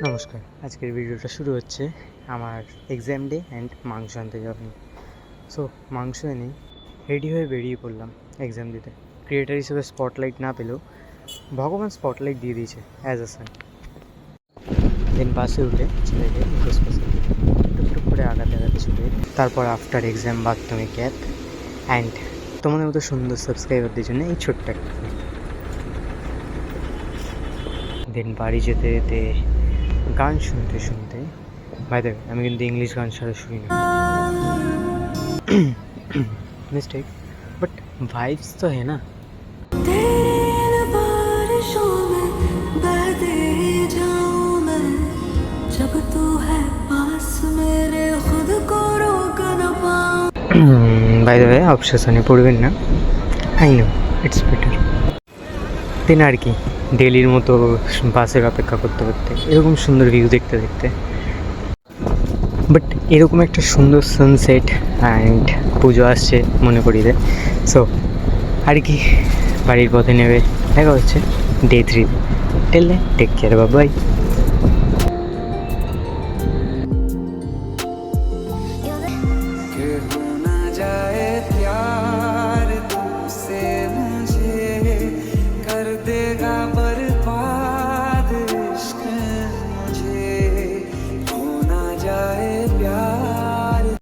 নমস্কার, আজকের ভিডিওটা শুরু হচ্ছে আমার এক্সাম ডে অ্যান্ড মাংস আনতে যাওয়া নিয়ে। সো মাংস এনে রেডি হয়ে বেরিয়ে পড়লাম এক্সাম দিতে। ক্রিয়েটার হিসেবে স্পটলাইট না পেলেও ভগবান স্পটলাইট দিয়ে দিয়েছে অ্যাজ আ সান। দেন বাসে উঠে চলে যাই ইকোস্পেসে, টুকটুক করে আগাতে ছুটে। তারপর আফটার এক্সাম বাথরুমে ক্যাপ অ্যান্ড তোমাদের মতো সুন্দর সাবস্ক্রাইবারদের জন্য এই ছোট্ট একটা দেন বাড়ি যেতে যেতে গান শুনতে শুনতে, বাই দ্য ওয়ে আমি কিন্তু ইংলিশ গান ছাড়া শুনি না, मिस्टेक, बट वाइब्स तो है ना। जब तू है पास मेरे खुद को रोक न पाऊं। बाय द वे অবসেশনে পড়বেন না, আই নো ইটস বেটার। দিন আর কি ডেলির মতো বাসের অপেক্ষা করতে করতে এরকম সুন্দর ভিউ দেখতে দেখতে, বাট এরকম একটা সুন্দর সানসেট অ্যান্ড পুজো আসছে মনে করি দেয়। সো আর কি বাড়ির পথে নেবে দেখা হচ্ছে day 3। Tell take care, by.